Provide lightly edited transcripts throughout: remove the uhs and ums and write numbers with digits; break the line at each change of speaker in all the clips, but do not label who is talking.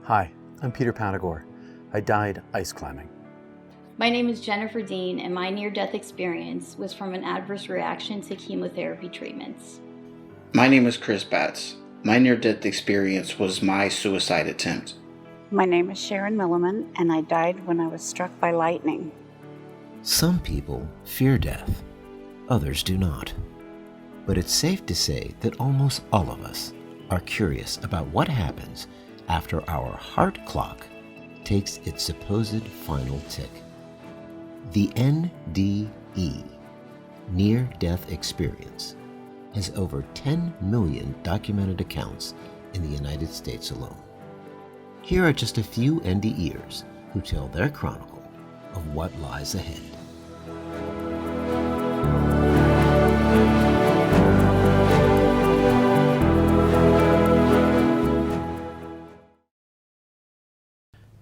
Hi, I'm Peter Panagore. I died ice climbing.
My name is Jennifer Dean, and my near-death experience was from an adverse reaction to chemotherapy treatments.
My name is Chris Batts. My near-death experience was my suicide attempt.
My name is Sharon Milliman, and I died when I was struck by lightning.
Some people fear death, others do not. But it's safe to say that almost all of us are curious about what happens after our heart clock takes its supposed final tick. The NDE, near-death experience, has over 10 million documented accounts in the United States alone. Here are just a few NDEers who tell their chronicle of what lies ahead.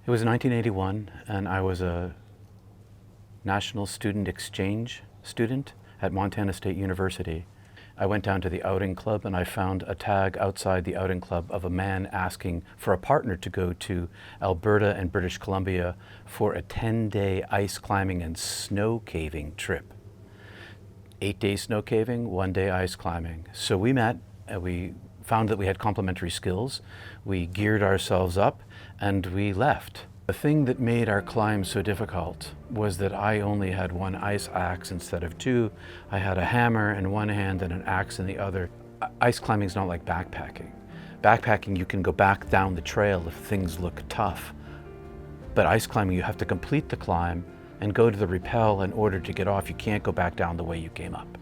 It was 1981, and I was a National Student Exchange student at Montana State University. I went down to the outing club and I found a tag outside the outing club of a man asking for a partner to go to Alberta and British Columbia for a 10-day ice climbing and snow caving trip. 8 days snow caving, 1 day ice climbing. So we met, we found that we had complementary skills, we geared ourselves up, and we left. The thing that made our climb so difficult was that I only had one ice axe instead of two. I had a hammer in one hand and an axe in the other. Ice climbing is not like backpacking. Backpacking, you can go back down the trail if things look tough. But ice climbing, you have to complete the climb and go to the rappel in order to get off. You can't go back down the way you came up.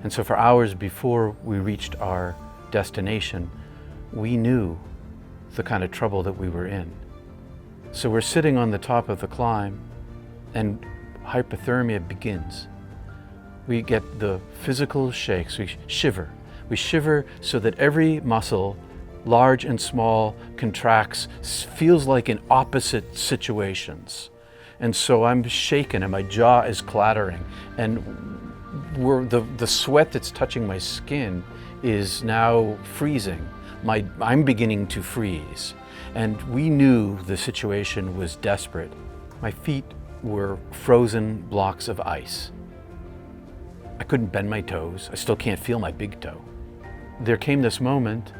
And so for hours before we reached our destination, we knew the kind of trouble that we were in. So we're sitting on the top of the climb and hypothermia begins. We get the physical shakes, we shiver. We shiver so that every muscle, large and small, contracts, feels like in opposite situations. And so I'm shaken and my jaw is clattering, and the sweat that's touching my skin is now freezing. I'm beginning to freeze. And we knew the situation was desperate. My feet were frozen blocks of ice. I couldn't bend my toes. I still can't feel my big toe. There came this moment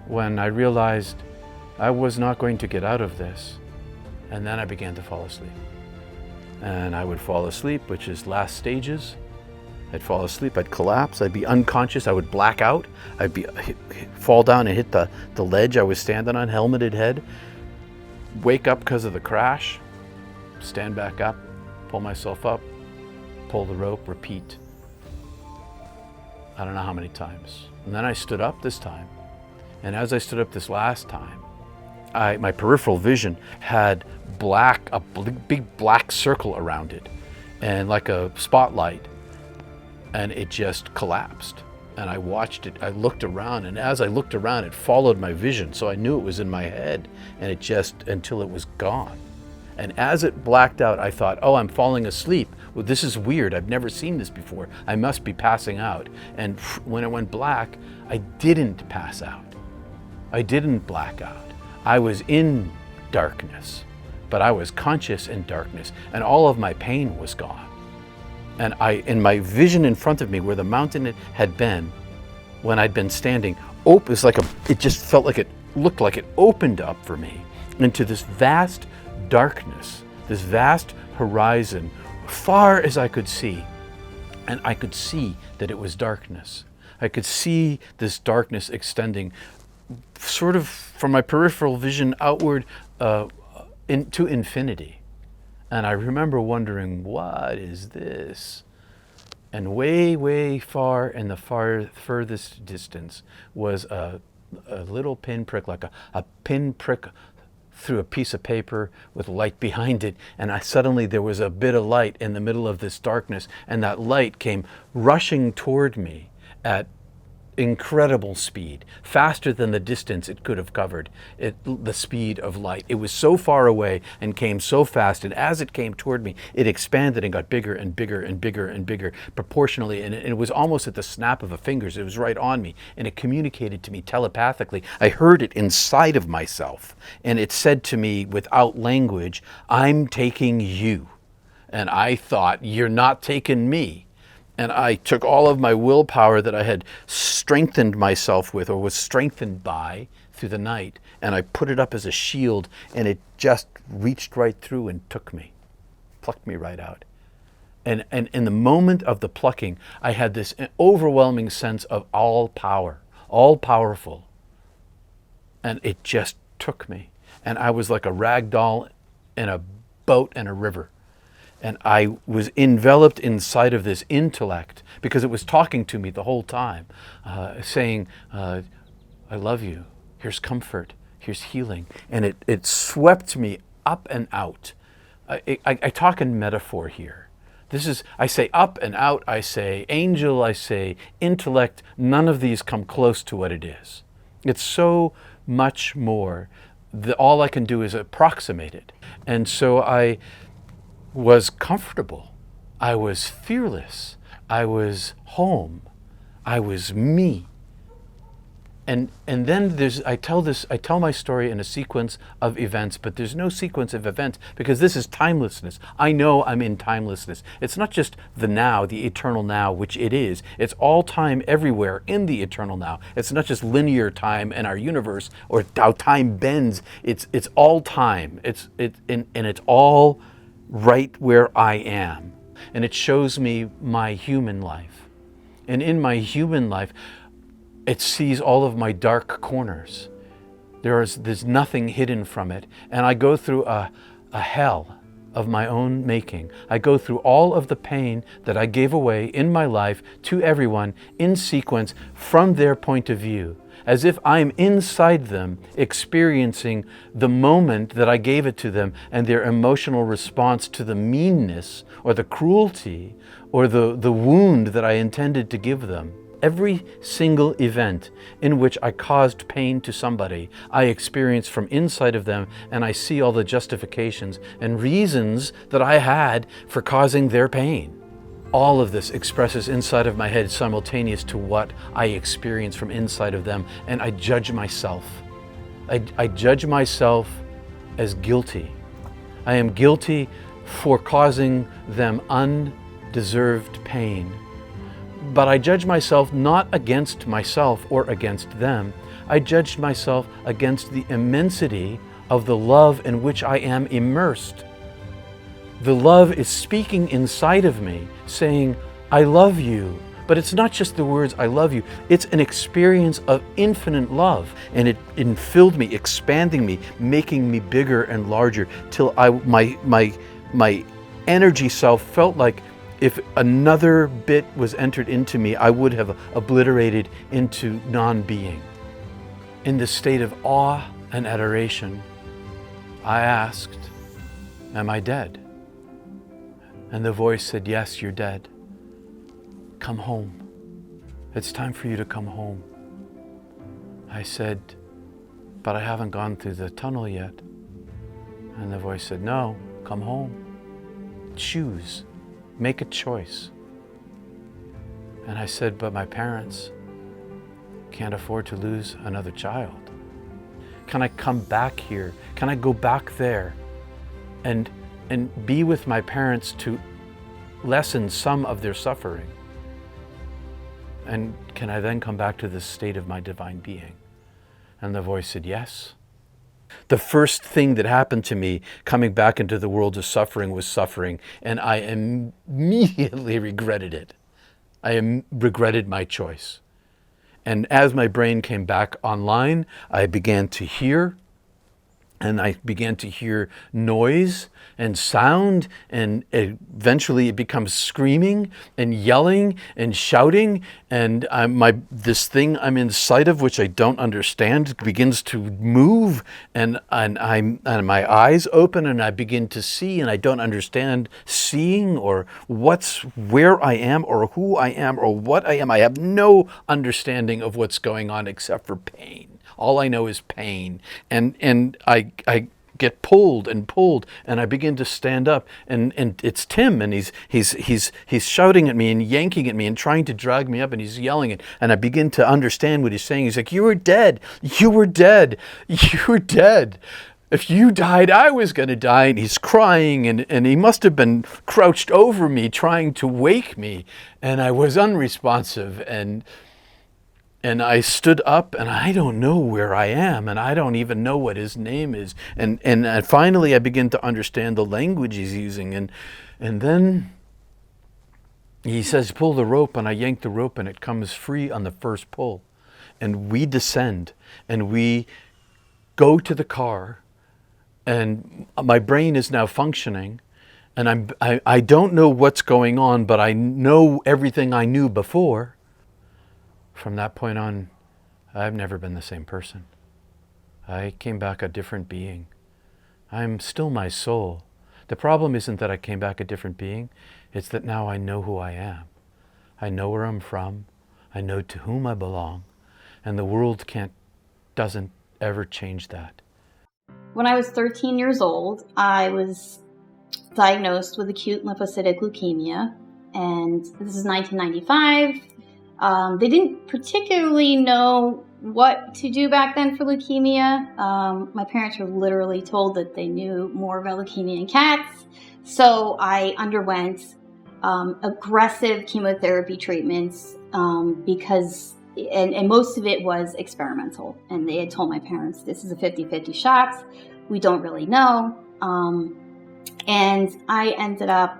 when I realized I was not going to get out of this. And then I began to fall asleep. And I would fall asleep, which is last stages. I'd fall asleep, I'd collapse, I'd be unconscious, I would black out, I'd fall down and hit the ledge I was standing on, helmeted head, wake up because of the crash, stand back up, pull myself up, pull the rope, repeat. I don't know how many times. And then I stood up this time. And as I stood up this last time, my peripheral vision had a big black circle around it, and like a spotlight. And it just collapsed. And I watched it, I looked around, and as I looked around, it followed my vision. So I knew it was in my head, and it just, until it was gone. And as it blacked out, I thought, oh, I'm falling asleep. Well, this is weird, I've never seen this before. I must be passing out. And when it went black, I didn't pass out. I didn't black out. I was in darkness, but I was conscious in darkness, and all of my pain was gone. And in my vision in front of me, where the mountain had been, when I'd been standing, it just felt like it looked like it opened up for me into this vast darkness, this vast horizon, far as I could see. And I could see that it was darkness. I could see this darkness extending sort of from my peripheral vision outward into infinity. And I remember wondering, what is this? And way, way far in the furthest distance was a little pinprick, like a pinprick through a piece of paper with light behind it. And suddenly there was a bit of light in the middle of this darkness, and that light came rushing toward me at incredible speed, faster than the distance it could have covered, the speed of light. It was so far away and came so fast, and as it came toward me, it expanded and got bigger and bigger and bigger and bigger proportionally, and it was almost at the snap of a fingers. It was right on me, and it communicated to me telepathically. I heard it inside of myself, and it said to me without language, "I'm taking you." And I thought, "You're not taking me." And I took all of my willpower that I had strengthened myself with, or was strengthened by through the night, and I put it up as a shield, and it just reached right through and took me, plucked me right out. And in the moment of the plucking, I had this overwhelming sense of all power, all powerful. And it just took me. And I was like a rag doll in a boat in a river. And I was enveloped inside of this intellect because it was talking to me the whole time, saying, "I love you. Here's comfort. Here's healing." And it swept me up and out. I talk in metaphor here. I say up and out, I say angel, I say intellect. None of these come close to what it is. It's so much more. All I can do is approximate it. And so I was comfortable. I was fearless. I was home. I was me. And then I tell my story in a sequence of events, but there's no sequence of events because this is timelessness. I know I'm in timelessness. It's not just the now, the eternal now, which it is. It's all time everywhere in the eternal now. It's not just linear time in our universe or how time bends. It's all time. And it's all right where I am. And it shows me my human life. And in my human life, it sees all of my dark corners. There's nothing hidden from it. And I go through a hell of my own making. I go through all of the pain that I gave away in my life to everyone in sequence from their point of view, as if I'm inside them experiencing the moment that I gave it to them and their emotional response to the meanness or the cruelty or the wound that I intended to give them. Every single event in which I caused pain to somebody, I experience from inside of them, and I see all the justifications and reasons that I had for causing their pain. All of this expresses inside of my head simultaneous to what I experience from inside of them, and I judge myself. I judge myself as guilty. I am guilty for causing them undeserved pain. But I judge myself not against myself or against them. I judged myself against the immensity of the love in which I am immersed. The love is speaking inside of me, saying, "I love you." But it's not just the words, "I love you." It's an experience of infinite love. And it filled me, expanding me, making me bigger and larger, till my energy self felt like if another bit was entered into me, I would have obliterated into non-being. In the state of awe and adoration, I asked, "Am I dead?" And the voice said, "Yes, you're dead. Come home. It's time for you to come home." I said, "But I haven't gone through the tunnel yet." And the voice said, "No, come home. Choose. Make a choice." And I said, "But my parents can't afford to lose another child. Can I come back here? Can I go back there and be with my parents to lessen some of their suffering? And can I then come back to the state of my divine being?" And the voice said, "Yes." The first thing that happened to me coming back into the world of suffering was suffering, and I immediately regretted it. I regretted my choice. And as my brain came back online, I began to hear and I began to hear noise and sound, and eventually it becomes screaming and yelling and shouting, and this thing I'm inside of, which I don't understand, begins to move, and my eyes open, and I begin to see, and I don't understand seeing or where I am or who I am or what I am. I have no understanding of what's going on except for pain. All I know is pain, and I get pulled, and I begin to stand up, and it's Tim, and he's shouting at me and yanking at me and trying to drag me up, and he's yelling, and I begin to understand what he's saying. He's like, "You were dead, you were dead, you were dead. If you died, I was going to die." And he's crying, and he must have been crouched over me trying to wake me, and I was unresponsive, and I stood up, and I don't know where I am, and I don't even know what his name is. And finally I begin to understand the language he's using. And then he says, "Pull the rope," and I yank the rope, and it comes free on the first pull. And we descend, and we go to the car, and my brain is now functioning. And I don't know what's going on, but I know everything I knew before. From that point on, I've never been the same person. I came back a different being. I'm still my soul. The problem isn't that I came back a different being. It's that now I know who I am. I know where I'm from. I know to whom I belong. And the world doesn't ever change that.
When I was 13 years old, I was diagnosed with acute lymphocytic leukemia, and this is 1995. They didn't particularly know what to do back then for leukemia. My parents were literally told that they knew more about leukemia in cats. So I underwent aggressive chemotherapy treatments because most of it was experimental. And they had told my parents, this is a 50-50 shot. We don't really know. And I ended up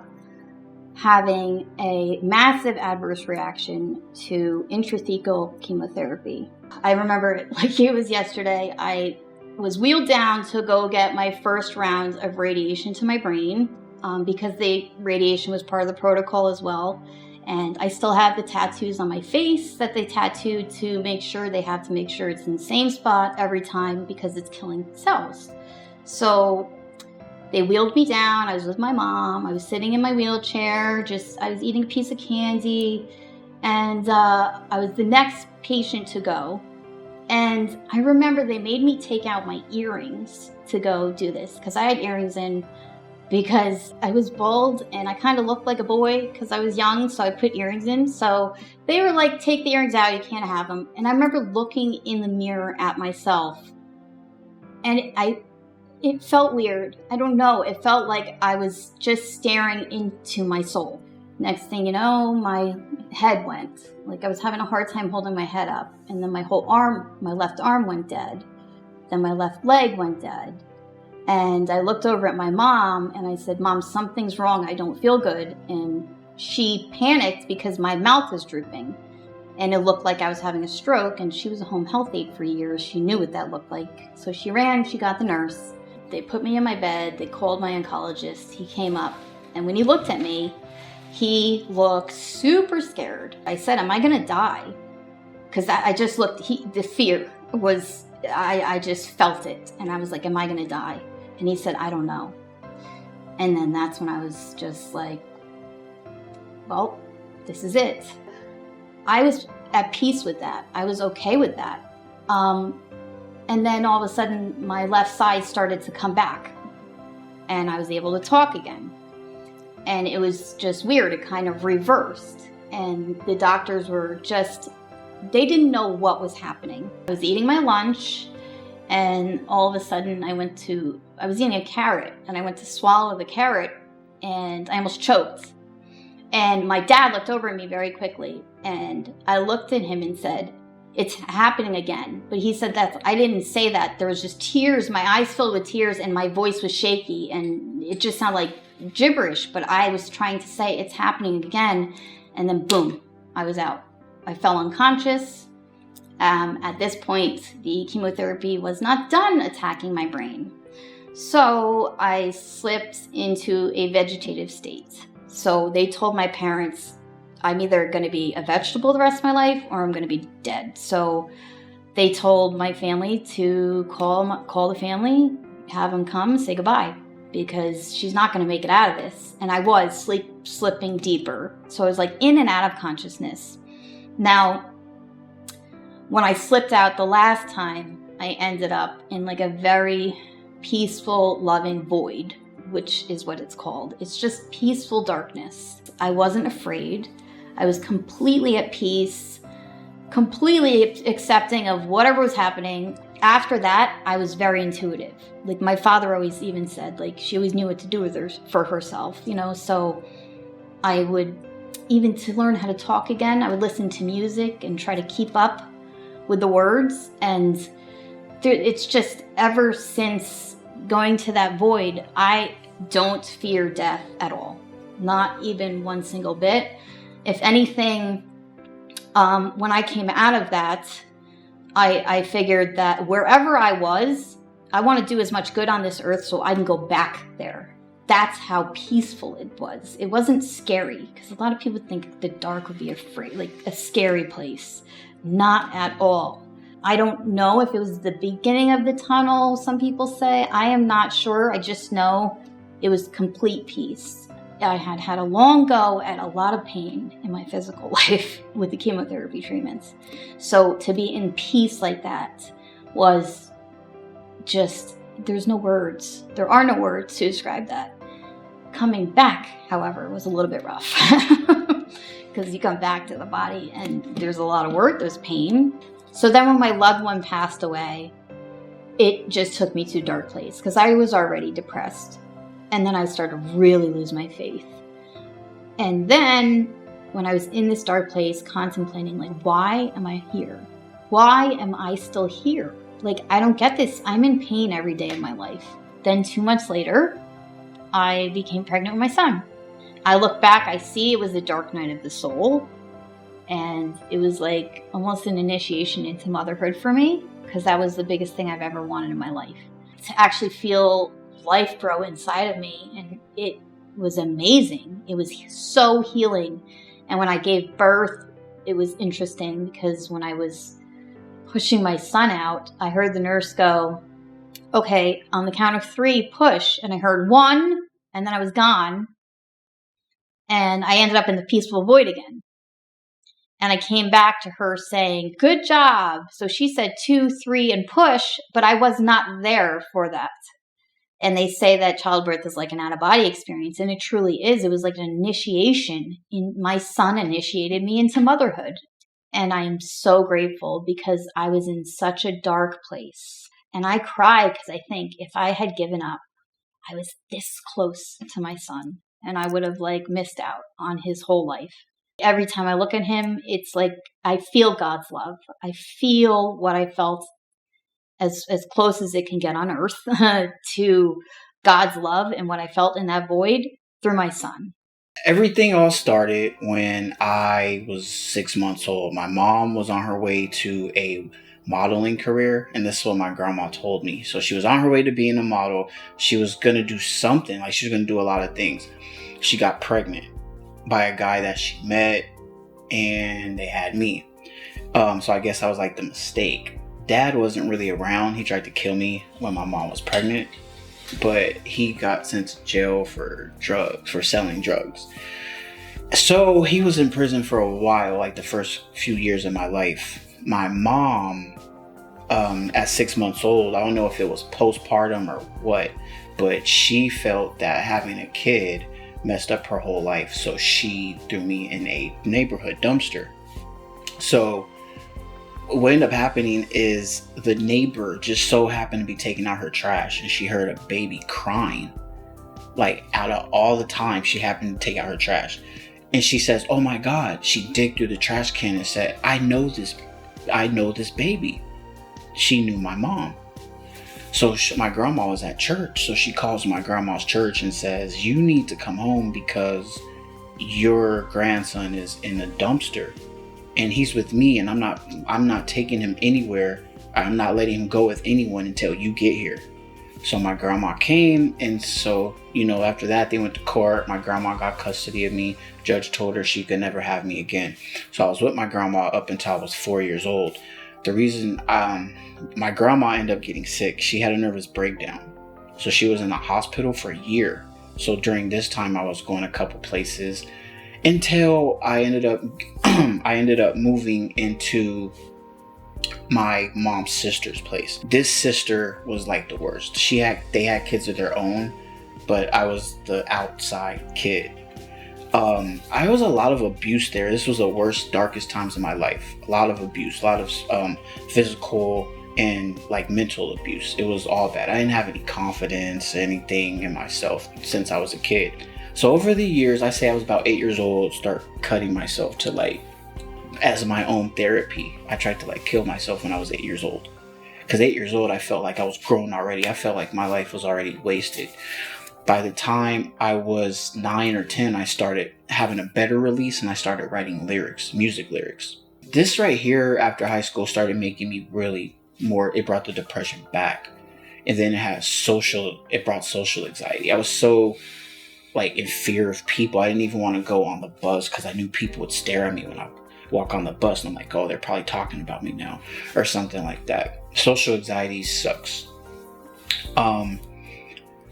having a massive adverse reaction to intrathecal chemotherapy. I remember it like it was yesterday. I was wheeled down to go get my first round of radiation to my brain because the radiation was part of the protocol as well. And I still have the tattoos on my face that they tattooed to make sure they have to make sure it's in the same spot every time because it's killing cells. So they wheeled me down. I was with my mom. I was sitting in my wheelchair. I was eating a piece of candy. And I was the next patient to go. And I remember they made me take out my earrings to go do this because I had earrings in because I was bald and I kind of looked like a boy because I was young. So I put earrings in. So they were like, take the earrings out. You can't have them. And I remember looking in the mirror at myself. And it felt weird. I don't know. It felt like I was just staring into my soul. Next thing you know, my head went. Like I was having a hard time holding my head up. And then my left arm went dead. Then my left leg went dead. And I looked over at my mom and I said, "Mom, something's wrong. I don't feel good." And she panicked because my mouth was drooping. And it looked like I was having a stroke. And she was a home health aide for years. She knew what that looked like. So she ran, she got the nurse. They put me in my bed, they called my oncologist, he came up, and when he looked at me, he looked super scared. I said, "Am I gonna die?" Because I just looked, the fear was, I just felt it, and I was like, "Am I gonna die?" And he said, "I don't know." And then that's when I was just like, well, this is it. I was at peace with that. I was okay with that. And then all of a sudden, my left side started to come back. And I was able to talk again. And it was just weird. It kind of reversed. And the doctors were they didn't know what was happening. I was eating my lunch. And all of a sudden, I was eating a carrot. And I went to swallow the carrot. And I almost choked. And my dad looked over at me very quickly. And I looked at him and said, "It's happening again." But he said I didn't say that. There was just tears, my eyes filled with tears, and my voice was shaky, and it just sounded like gibberish. But I was trying to say, "It's happening again." And then boom, I was out. I fell unconscious. At this point, the chemotherapy was not done attacking my brain. So I slipped into a vegetative state. So they told my parents, I'm either going to be a vegetable the rest of my life or I'm going to be dead. So they told my family to call the family, have them come, say goodbye, because she's not going to make it out of this. And I was slipping deeper. So I was like in and out of consciousness. Now, when I slipped out the last time, I ended up in like a very peaceful, loving void, which is what it's called. It's just peaceful darkness. I wasn't afraid. I was completely at peace, completely accepting of whatever was happening. After that, I was very intuitive. Like my father always even said, like she always knew what to do for herself, so I would, even to learn how to talk again, I would listen to music and try to keep up with the words. And it's just ever since going to that void, I don't fear death at all. Not even one single bit. If anything, when I came out of that, I figured that wherever I was, I want to do as much good on this earth so I can go back there. That's how peaceful it was. It wasn't scary, because a lot of people think the dark would be like a scary place. Not at all. I don't know if it was the beginning of the tunnel, some people say. I am not sure. I just know it was complete peace. I had had a long go at a lot of pain in my physical life with the chemotherapy treatments. So to be in peace like that was just, there's no words. There are no words to describe that. Coming back, however, was a little bit rough. Because you come back to the body and there's a lot of work, there's pain. So then when my loved one passed away, it just took me to a dark place because I was already depressed. And then I started to really lose my faith. And then when I was in this dark place contemplating, like, why am I here? Why am I still here? Like, I don't get this. I'm in pain every day of my life. Then 2 months later, I became pregnant with my son. I look back, I see it was the dark night of the soul. And it was like almost an initiation into motherhood for me, because that was the biggest thing I've ever wanted in my life. To actually feel life grow inside of me, and it was amazing. It was so healing. And when I gave birth, it was interesting because when I was pushing my son out, I heard the nurse go, okay, on the count of 3, push. And I heard 1, and then I was gone. And I ended up in the peaceful void again. And I came back to her saying, good job. So she said 2, 3, and push, but I was not there for that. And they say that childbirth is like an out-of-body experience, and it truly is. It was like an initiation. My son initiated me into motherhood. And I am so grateful because I was in such a dark place. And I cry because I think if I had given up, I was this close to my son, and I would have missed out on his whole life. Every time I look at him, it's like I feel God's love. I feel what I felt as close as it can get on earth to God's love, and what I felt in that void through my son.
Everything all started when I was 6 months old. My mom was on her way to a modeling career, and this is what my grandma told me. So she was on her way to being a model. She was going to do something, she was going to do a lot of things. She got pregnant by a guy that she met, and they had me. So I guess I was like the mistake. Dad wasn't really around. He tried to kill me when my mom was pregnant, but he got sent to jail for selling drugs. So he was in prison for a while, like the first few years of my life. My mom, at 6 months old, I don't know if it was postpartum or what, but she felt that having a kid messed up her whole life. So she threw me in a neighborhood dumpster. So what ended up happening is the neighbor just so happened to be taking out her trash, and she heard a baby crying. Out of all the time she happened to take out her trash. And she says, oh my God. She digged through the trash can and said, I know this baby. She knew my mom. So my grandma was at church. So she calls my grandma's church and says, you need to come home because your grandson is in a dumpster. and he's with me, and I'm not taking him anywhere. I'm not letting him go with anyone until you get here. So my grandma came, and so, after that, they went to court. My grandma got custody of me. Judge told her she could never have me again. So I was with my grandma up until I was 4 years old. The reason my grandma ended up getting sick, she had a nervous breakdown. So she was in the hospital for a year. So during this time, I was going a couple places until I ended up moving into my mom's sister's place. This sister was like the worst. They had kids of their own, but I was the outside kid. I was a lot of abuse there. This was the worst, darkest times of my life. A lot of abuse, a lot of physical and like mental abuse. It was all bad. I didn't have any confidence, anything in myself since I was a kid. So over the years, I say I was about 8 years old, start cutting myself to as my own therapy. I tried to kill myself when I was 8 years old. Because 8 years old, I felt like I was grown already. I felt like my life was already wasted. By the time I was 9 or 10, I started having a better release, and I started writing lyrics, music lyrics. This right here, after high school, started making me really more, it brought the depression back. And then it brought social anxiety. I was so in fear of people. I didn't even want to go on the bus because I knew people would stare at me when I walk on the bus, and I'm like, oh, they're probably talking about me now, or something like that. Social anxiety sucks.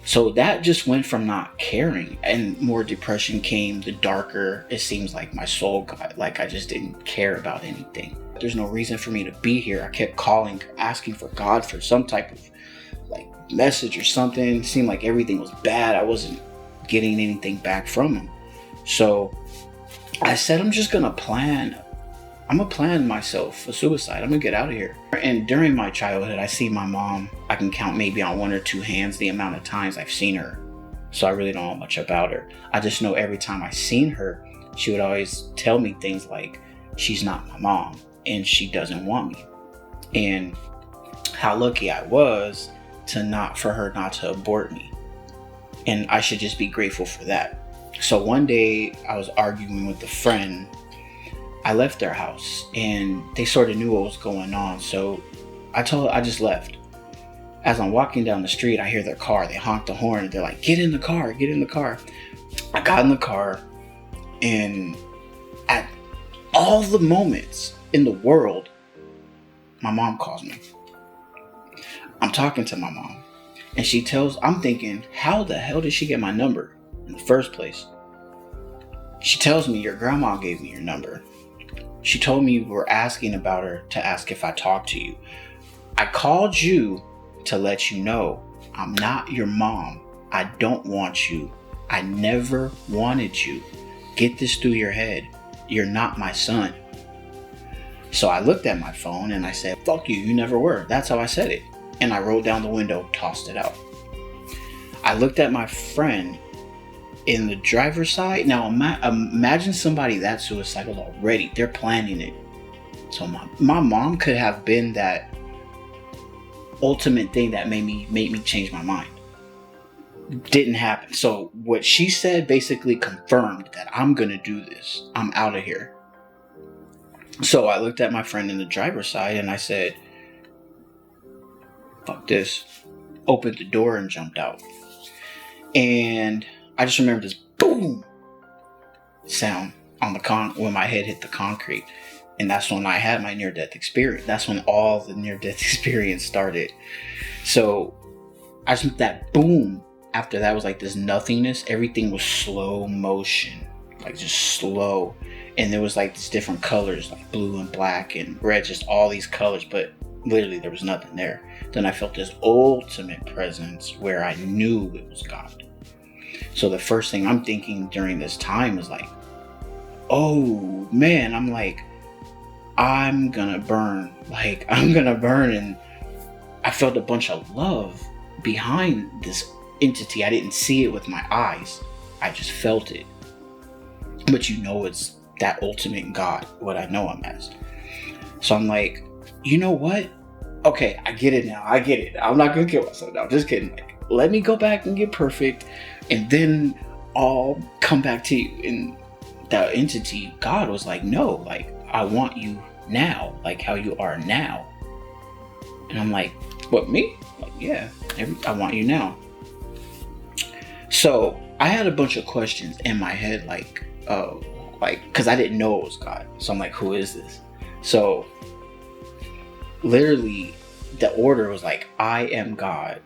So that just went from not caring, and more depression came. The darker it seems like my soul got, I just didn't care about anything. There's no reason for me to be here. I kept calling, asking for God for some type of message or something. It seemed like everything was bad. I wasn't getting anything back from him. So I said, I'm gonna plan myself a suicide. I'm gonna get out of here. And during my childhood, I see my mom, I can count maybe on 1 or 2 hands the amount of times I've seen her. So I really don't know much about her. I just know every time I seen her, she would always tell me things like, she's not my mom and she doesn't want me. And how lucky I was for her not to abort me. And I should just be grateful for that. So one day I was arguing with a friend. I left their house and they sort of knew what was going on. So I just left. As I'm walking down the street, I hear their car. They honk the horn. They're like, get in the car, get in the car. I got in the car, and at all the moments in the world, my mom calls me. I'm talking to my mom, and I'm thinking, how the hell did she get my number in the first place? She tells me, your grandma gave me your number. She told me you were asking about her to ask if I talked to you. I called you to let you know I'm not your mom. I don't want you. I never wanted you. Get this through your head. You're not my son. So I looked at my phone and I said, fuck you, you never were. That's how I said it. And I rolled down the window, tossed it out. I looked at my friend in the driver's side. Now imagine somebody that's suicidal already. They're planning it. So my mom could have been that ultimate thing that made me change my mind. Didn't happen. So what she said basically confirmed that I'm gonna do this. I'm out of here. So I looked at my friend in the driver's side and I said, fuck this. Opened the door and jumped out. And I just remember this boom sound on when my head hit the concrete. And that's when I had my near-death experience. That's when all the near-death experience started. So I just, that boom, after that was like this nothingness. Everything was slow motion, like just slow. And there was like these different colors, like blue and black and red, just all these colors. But literally there was nothing there. Then I felt this ultimate presence where I knew it was God. So the first thing I'm thinking during this time is like, oh man, I'm like, I'm gonna burn. Like, I'm gonna burn. And I felt a bunch of love behind this entity. I didn't see it with my eyes. I just felt it. But you know, it's that ultimate God, what I know him as. So I'm like, you know what? Okay, I get it now. I get it. I'm not gonna kill myself now. Just kidding. Like, let me go back and get perfect, and then I'll come back to you. And that entity, God, was like, no, like, I want you now, like how you are now. And I'm like, what, me? Like, yeah, I want you now. So I had a bunch of questions in my head, like, because I didn't know it was God. So I'm like, who is this? So literally the order was like, I am God.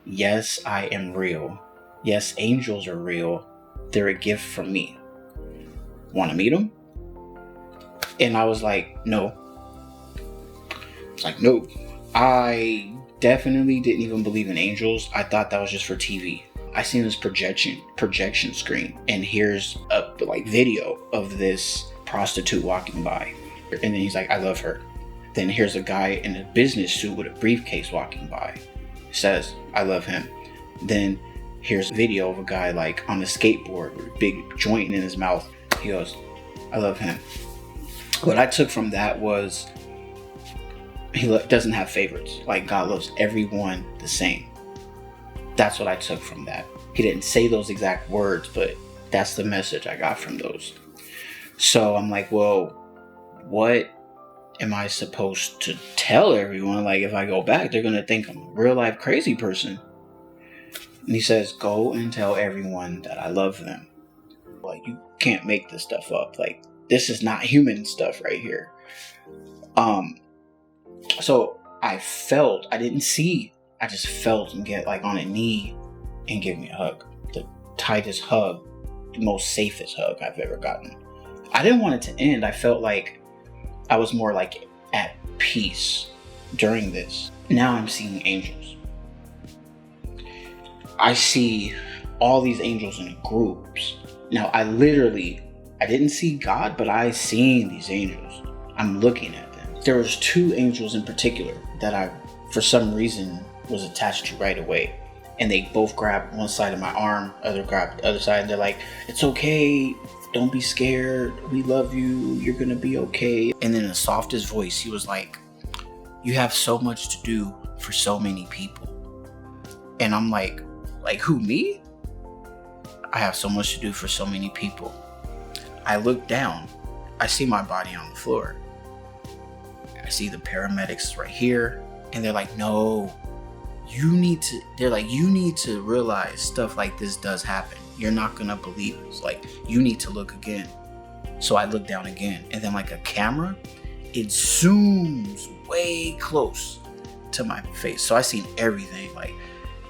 Yes, I am real. Yes, angels are real. They're a gift from me. Want to meet them? And I was like, no. It's like, no. I definitely didn't even believe in angels. I thought that was just for TV. I seen this projection screen, and here's a video of this prostitute walking by, and then he's like, I love her. Then here's a guy in a business suit with a briefcase walking by, says, I love him. Then here's a video of a guy like on a skateboard with a big joint in his mouth. He goes, I love him. What I took from that was he doesn't have favorites. Like, God loves everyone the same. That's what I took from that. He didn't say those exact words, but that's the message I got from those. So I'm like, well, what am I supposed to tell everyone? Like, if I go back, they're going to think I'm a real life crazy person. And he says, go and tell everyone that I love them. Like, you can't make this stuff up. Like, this is not human stuff right here. So I didn't see, I just felt him get like on a knee and give me a hug. The tightest hug, the most safest hug I've ever gotten. I didn't want it to end. I felt like I was more like at peace during this. Now I'm seeing angels. I see all these angels in groups. Now I didn't see God, but I seen these angels. I'm looking at them. There was 2 angels in particular that I, for some reason, was attached to right away. And they both grabbed one side of my arm, other grabbed the other side, and they're like, it's okay, don't be scared, we love you, you're gonna be okay. And then in the softest voice, he was like, you have so much to do for so many people. And I'm like who, me? I have so much to do for so many people. I look down, I see my body on the floor. I see the paramedics right here, and they're like, no, you need to realize stuff like this does happen. You're not gonna believe it. Like, you need to look again. So I look down again, and then like a camera, it zooms way close to my face. So I seen everything. Like,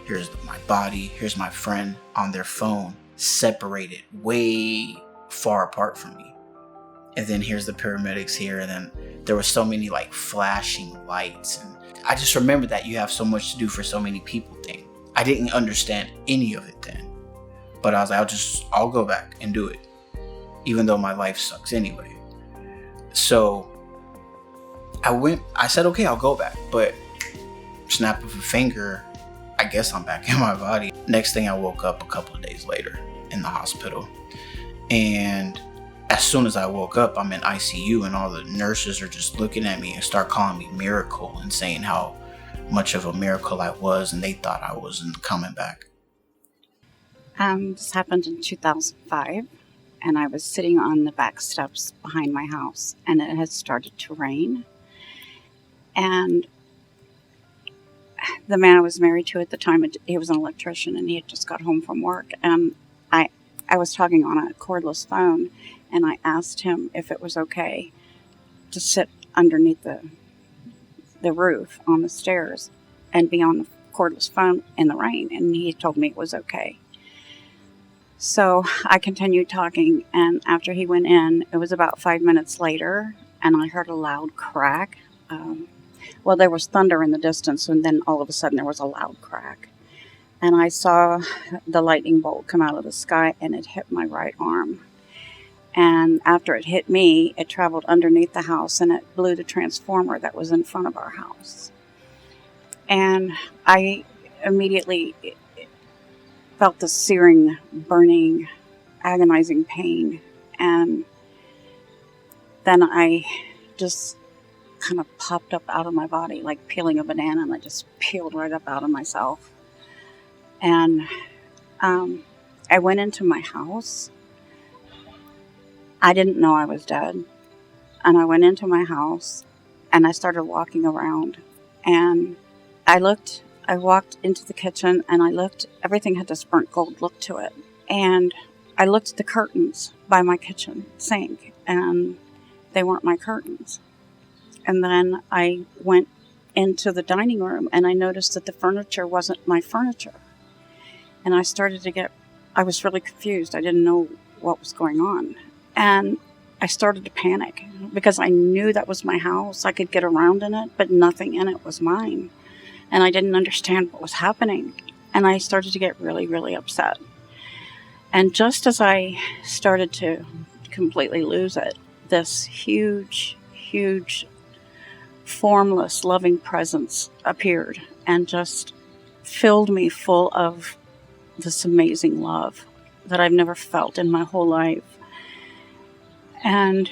here's my body, here's my friend on their phone, separated way far apart from me. And then here's the paramedics here, and then there were so many like flashing lights, and I just remember that you have so much to do for so many people thing. I didn't understand any of it then, but I was like, I'll go back and do it, even though my life sucks anyway. So I said, okay, I'll go back, but snap of a finger, I guess I'm back in my body. Next thing, I woke up a couple of days later in the hospital, and as soon as I woke up, I'm in ICU, and all the nurses are just looking at me and start calling me miracle and saying how much of a miracle I was, and they thought I wasn't coming back.
This happened in 2005, and I was sitting on the back steps behind my house, and it had started to rain. And the man I was married to at the time, he was an electrician, and he had just got home from work. And I was talking on a cordless phone, and I asked him if it was okay to sit underneath the roof on the stairs and be on the cordless phone in the rain, and he told me it was okay. So I continued talking, and after he went in, it was about 5 minutes later, and I heard a loud crack. Well, there was thunder in the distance, and then all of a sudden there was a loud crack. And I saw the lightning bolt come out of the sky, and it hit my right arm. And after it hit me, it traveled underneath the house, and it blew the transformer that was in front of our house. And I immediately felt the searing, burning, agonizing pain. And then I just kind of popped up out of my body like peeling a banana, and I just peeled right up out of myself. And I went into my house. I didn't know I was dead. and I went into my house and I started walking around, and I walked into the kitchen and I looked, everything had this burnt gold look to it. And I looked at the curtains by my kitchen sink and they weren't my curtains. And then I went into the dining room and I noticed that the furniture wasn't my furniture. And I was really confused. I didn't know what was going on. And I started to panic because I knew that was my house. I could get around in it, but nothing in it was mine. And I didn't understand what was happening. And I started to get really, really upset. And just as I started to completely lose it, this huge, huge, formless, loving presence appeared and just filled me full of this amazing love that I've never felt in my whole life. And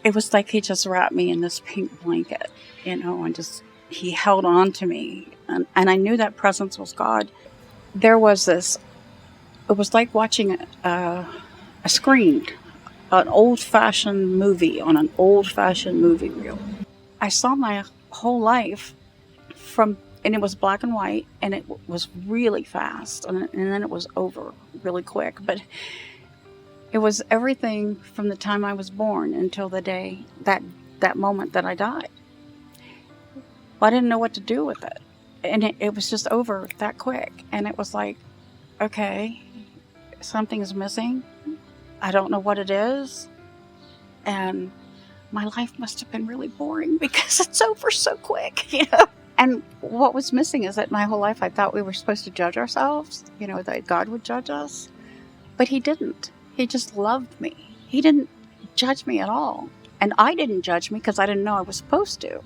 it was like he just wrapped me in this pink blanket, and just, he held on to me. And I knew that presence was God. There was this, it was like watching a screen, an old-fashioned movie on an old-fashioned movie reel. I saw my whole life and it was black and white, and it was really fast, and then it was over really quick. But it was everything from the time I was born until the day, that moment that I died. Well, I didn't know what to do with it. And it was just over that quick. And it was like, okay, something is missing. I don't know what it is. And my life must have been really boring because it's over so quick, And what was missing is that my whole life I thought we were supposed to judge ourselves, that God would judge us. But he didn't. He just loved me. He didn't judge me at all. And I didn't judge me because I didn't know I was supposed to.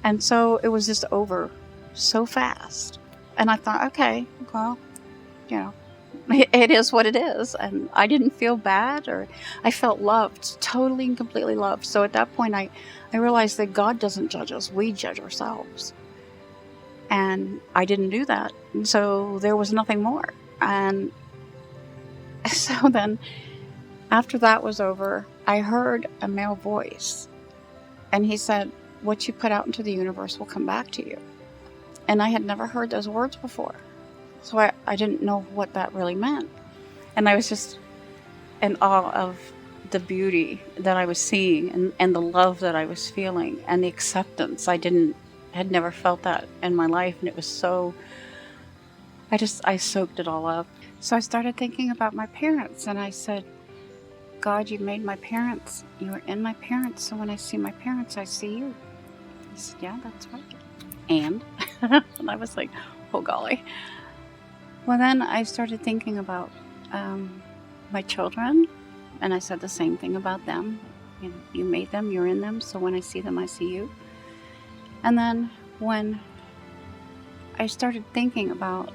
And so it was just over so fast. And I thought, okay, well, it is what it is. And I didn't feel bad, or I felt loved, totally and completely loved. So at that point, I realized that God doesn't judge us. We judge ourselves. And I didn't do that. And so there was nothing more. And so then after that was over, I heard a male voice. And he said, what you put out into the universe will come back to you. And I had never heard those words before. So I didn't know what that really meant. And I was just in awe of the beauty that I was seeing and the love that I was feeling and the acceptance. Had never felt that in my life. And it was so, I soaked it all up. So I started thinking about my parents, and I said, God, you made my parents. You are in my parents. So when I see my parents, I see you. He said, yeah, that's right. And I was like, oh golly. Well, then I started thinking about my children, and I said the same thing about them. You made them, you're in them, so when I see them, I see you. And then when I started thinking about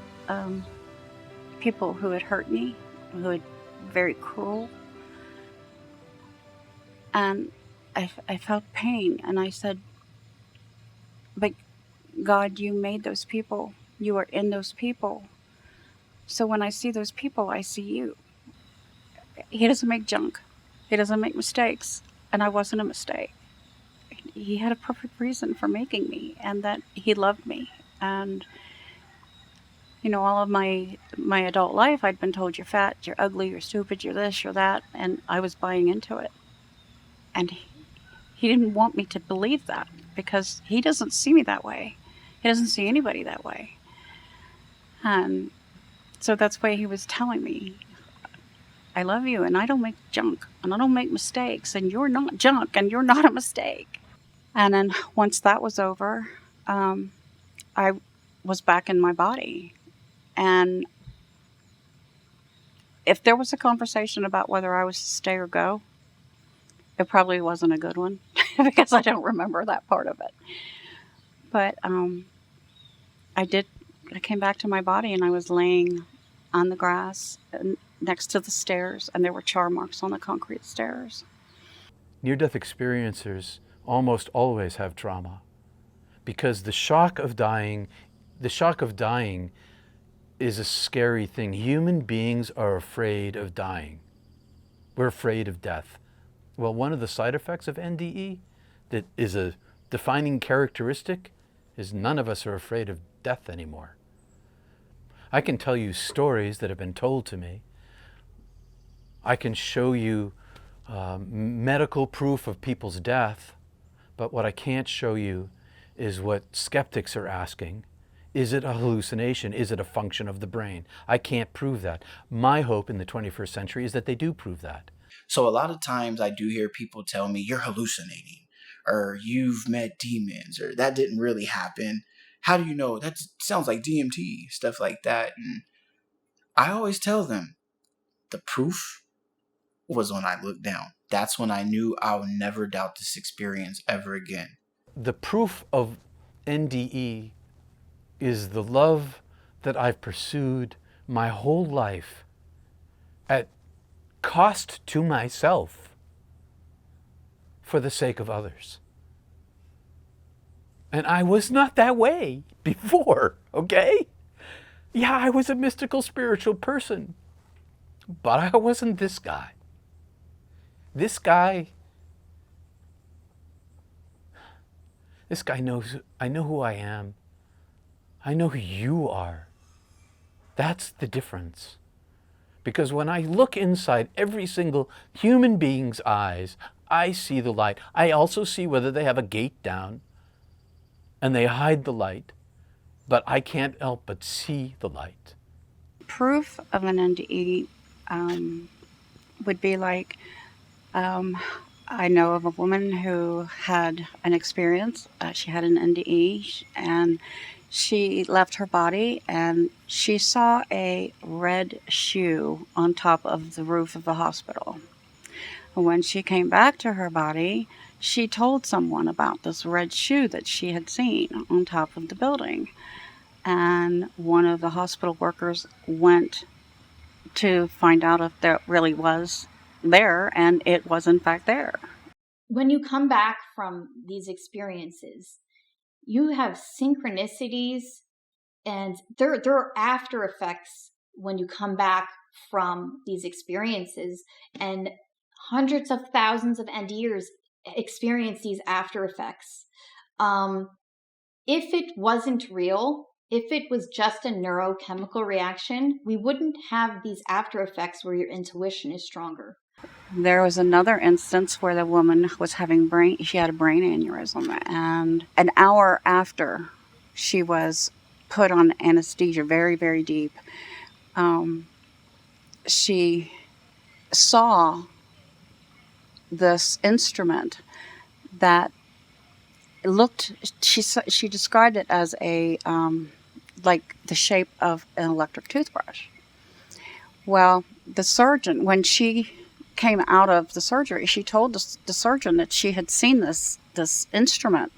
people who had hurt me, who had very cruel, and I felt pain, and I said, but God, you made those people. You are in those people. So when I see those people, I see you. He doesn't make junk. He doesn't make mistakes. And I wasn't a mistake. He had a perfect reason for making me, and that he loved me. And, all of my adult life, I'd been told you're fat, you're ugly, you're stupid, you're this, you're that. And I was buying into it. And he didn't want me to believe that, because he doesn't see me that way. He doesn't see anybody that way. And so that's why he was telling me, I love you, and I don't make junk, and I don't make mistakes, and you're not junk, and you're not a mistake. And then once that was over, I was back in my body. And if there was a conversation about whether I was to stay or go, it probably wasn't a good one because I don't remember that part of it. But I came back to my body, and I was laying on the grass next to the stairs, and there were char marks on the concrete stairs.
Near-death experiencers almost always have trauma, because the shock of dying is a scary thing. Human beings are afraid of dying. We're afraid of death. Well, one of the side effects of NDE that is a defining characteristic is none of us are afraid of death anymore. I can tell you stories that have been told to me. I can show you medical proof of people's death, but what I can't show you is what skeptics are asking. Is it a hallucination? Is it a function of the brain? I can't prove that. My hope in the 21st century is that they do prove that.
So a lot of times I do hear people tell me, you're hallucinating, or you've met demons, or that didn't really happen. How do you know? That sounds like DMT, stuff like that. And I always tell them, the proof was when I looked down. That's when I knew I would never doubt this experience ever again.
The proof of NDE is the love that I've pursued my whole life at cost to myself for the sake of others. And I was not that way before, okay? Yeah, I was a mystical spiritual person, but I wasn't this guy. This guy knows, I know who I am. I know who you are. That's the difference. Because when I look inside every single human being's eyes, I see the light. I also see whether they have a gate down and they hide the light, but I can't help but see the light.
Proof of an NDE would be like, I know of a woman who had an experience. She had an NDE, and she left her body, and she saw a red shoe on top of the roof of the hospital. When she came back to her body, she told someone about this red shoe that she had seen on top of the building. And one of the hospital workers went to find out if there really was there, and it was in fact there.
When you come back from these experiences, you have synchronicities, and there are after effects when you come back from these experiences, and hundreds of thousands of NDErs experience these after effects. If it wasn't real, if it was just a neurochemical reaction, we wouldn't have these after effects where your intuition is stronger.
There was another instance where the woman was having she had a brain aneurysm, and an hour after she was put on anesthesia, very, very deep, she saw this instrument that looked, she described it as a, like the shape of an electric toothbrush. Well, the surgeon, when she came out of the surgery, she told the surgeon that she had seen this instrument.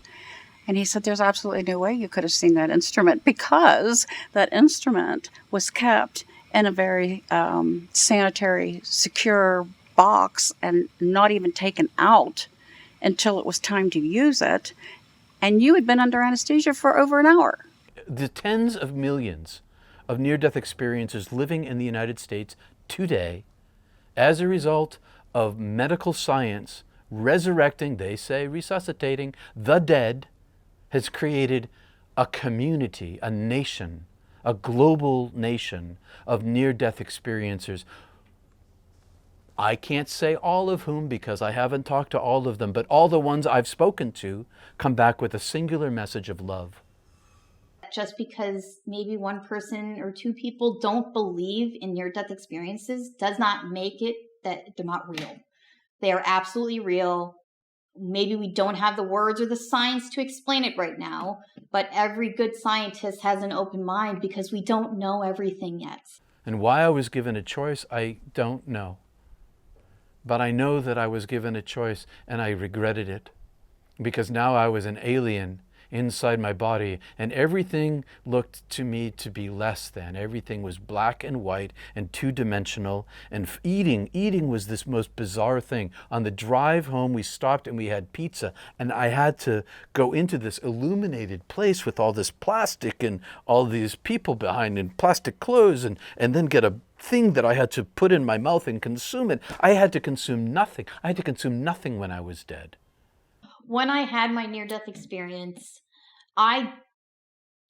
And he said, there's absolutely no way you could have seen that instrument, because that instrument was kept in a very sanitary, secure box and not even taken out until it was time to use it. And you had been under anesthesia for over an hour.
The tens of millions of near-death experiences living in the United States today, as a result of medical science resurrecting, they say resuscitating, the dead, has created a community, a nation, a global nation of near-death experiencers. I can't say all of whom, because I haven't talked to all of them, but all the ones I've spoken to come back with a singular message of love.
Just because maybe one person or two people don't believe in near-death experiences does not make it that they're not real. They are absolutely real. Maybe we don't have the words or the science to explain it right now, but every good scientist has an open mind because we don't know everything yet.
And why I was given a choice, I don't know. But I know that I was given a choice and I regretted it, because now I was an alien inside my body, and everything looked to me to be less than. Everything was black and white and two-dimensional, and eating was this most bizarre thing. On the drive home, we stopped and we had pizza, and I had to go into this illuminated place with all this plastic and all these people behind in plastic clothes, and then get a thing that I had to put in my mouth and consume it. I had to consume nothing. I had to consume nothing when I was dead.
When I had my near-death experience, I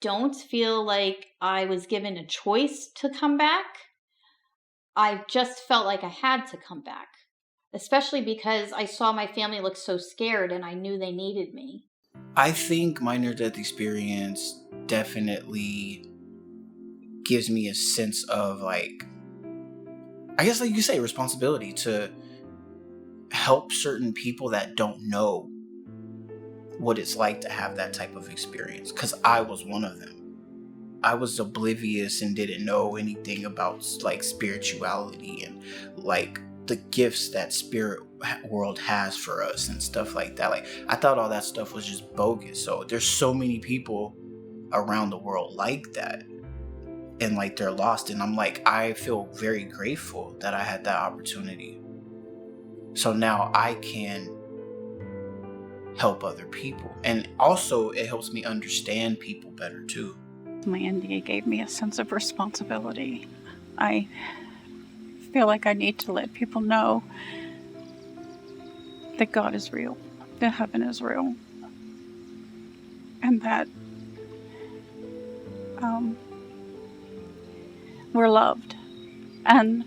don't feel like I was given a choice to come back. I just felt like I had to come back, especially because I saw my family look so scared and I knew they needed me.
I think my near-death experience definitely gives me a sense of, like, I guess, like you say, responsibility to help certain people that don't know what it's like to have that type of experience. Because I was one of them. I was oblivious and didn't know anything about, like, spirituality and, like, the gifts that spirit world has for us and stuff like that. Like, I thought all that stuff was just bogus. So there's so many people around the world like that, and like they're lost, and I'm like, I feel very grateful that I had that opportunity. So now I can help other people, and also it helps me understand people better too.
My NDE gave me a sense of responsibility. I feel like I need to let people know that God is real, that heaven is real, and that we're loved, and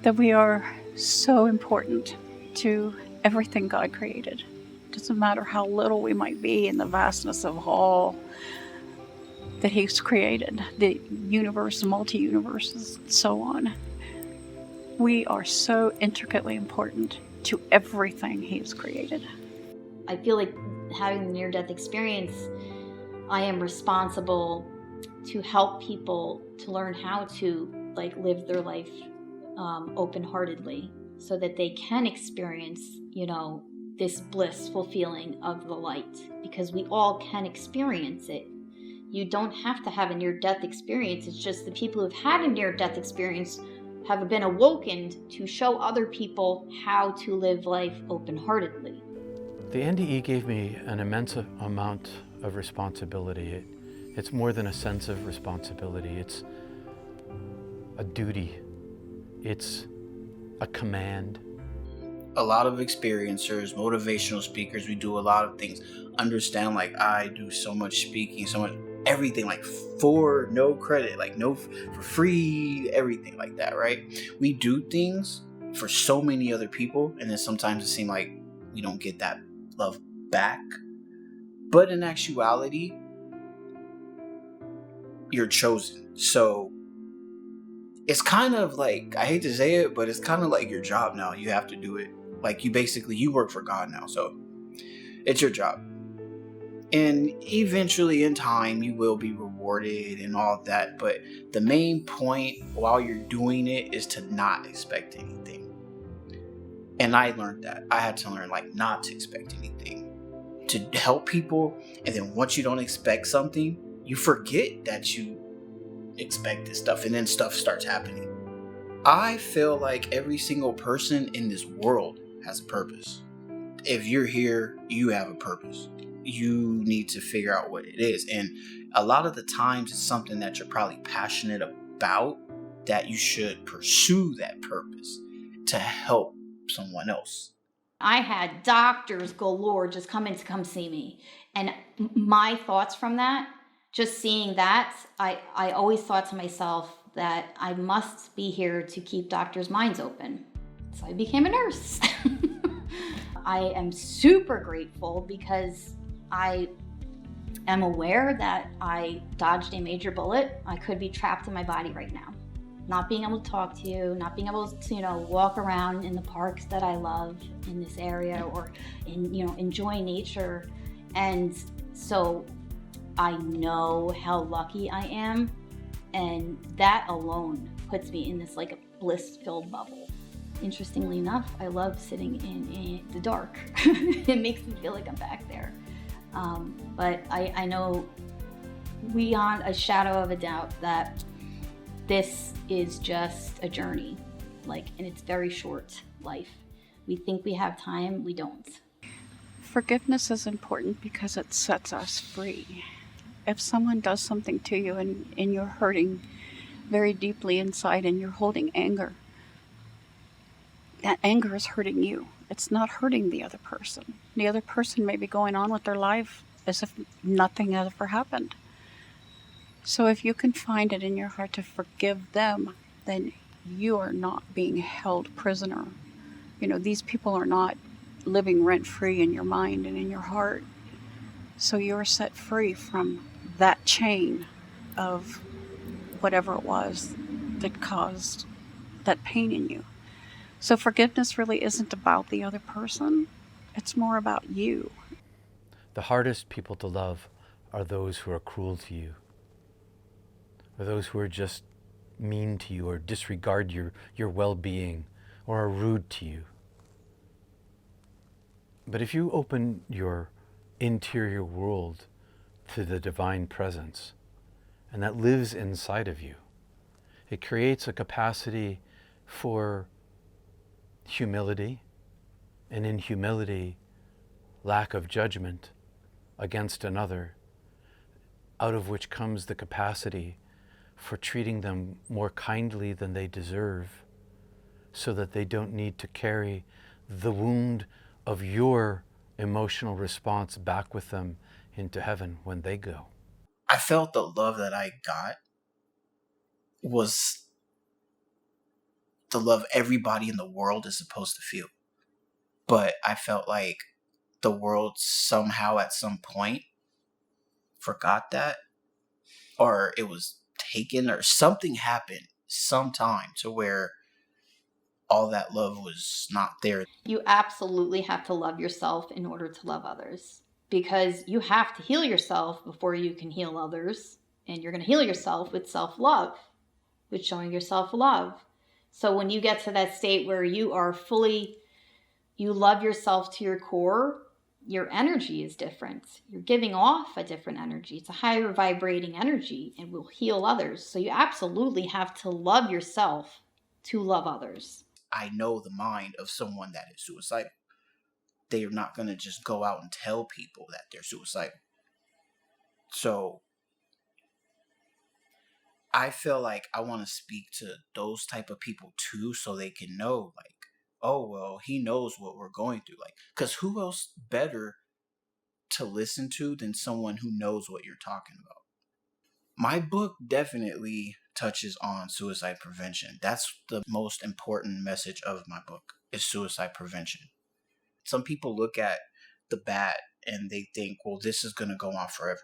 that we are so important to everything God created. Doesn't matter how little we might be in the vastness of all that He's created, the universe, multi-universes, and so on. We are so intricately important to everything He's created.
I feel like having the near-death experience, I am responsible to help people to learn how to, like, live their life open-heartedly, so that they can experience, this blissful feeling of the light, because we all can experience it. You don't have to have a near-death experience. It's just the people who've had a near-death experience have been awakened to show other people how to live life open-heartedly.
The NDE gave me an immense amount of responsibility. It's more than a sense of responsibility. It's a duty. It's a command.
A lot of experiencers, motivational speakers, we do a lot of things. Understand, like, I do so much speaking, so much everything, like, for no credit, like, no, for free, everything like that, right? We do things for so many other people, and then sometimes it seems like we don't get that love back. But in actuality, you're chosen. So it's kind of like, I hate to say it, but it's kind of like your job now. You have to do it. Like, you work for God now, so it's your job. And eventually in time you will be rewarded and all of that, but the main point while you're doing it is to not expect anything. And I learned that. I had to learn, like, not to expect anything, to help people. And then once you don't expect something, you forget that you expect this stuff, and then stuff starts happening. I feel like every single person in this world has a purpose. If you're here, you have a purpose. You need to figure out what it is. And a lot of the times it's something that you're probably passionate about, that you should pursue that purpose to help someone else.
I had doctors galore just come in to come see me. And my thoughts from that, just seeing that, I always thought to myself that I must be here to keep doctors' minds open. So I became a nurse. I am super grateful because I am aware that I dodged a major bullet. I could be trapped in my body right now. Not being able to talk to you, not being able to, walk around in the parks that I love in this area, or enjoy nature. And so I know how lucky I am, and that alone puts me in this, like, a bliss-filled bubble. Interestingly enough, I love sitting in the dark. It makes me feel like I'm back there. But I know beyond a shadow of a doubt that this is just a journey, and it's very short life. We think we have time, we don't.
Forgiveness is important because it sets us free. If someone does something to you and you're hurting very deeply inside and you're holding anger, that anger is hurting you. It's not hurting the other person. The other person may be going on with their life as if nothing ever happened. So if you can find it in your heart to forgive them, then you are not being held prisoner. These people are not living rent-free in your mind and in your heart. So you're set free from that chain of whatever it was that caused that pain in you. So forgiveness really isn't about the other person. It's more about you.
The hardest people to love are those who are cruel to you, or those who are just mean to you, or disregard your well-being, or are rude to you. But if you open your interior world to the divine presence, and that lives inside of you, it creates a capacity for humility, and in humility, lack of judgment against another, out of which comes the capacity for treating them more kindly than they deserve, so that they don't need to carry the wound of your emotional response back with them into heaven when they go.
I felt the love that I got was the love everybody in the world is supposed to feel. But I felt like the world somehow at some point forgot that, or it was taken, or something happened sometime to where all that love was not there.
You absolutely have to love yourself in order to love others, because you have to heal yourself before you can heal others. And you're going to heal yourself with self-love, with showing yourself love. So when you get to that state where you love yourself to your core, your energy is different. You're giving off a different energy. It's a higher vibrating energy and will heal others. So you absolutely have to love yourself to love others.
I know the mind of someone that is suicidal. They are not going to just go out and tell people that they're suicidal. So I feel like I want to speak to those type of people too, so they can know, oh, well, he knows what we're going through. Because who else better to listen to than someone who knows what you're talking about? My book definitely touches on suicide prevention. That's the most important message of my book, is suicide prevention. Some people look at the bad and they think, well, this is going to go on forever.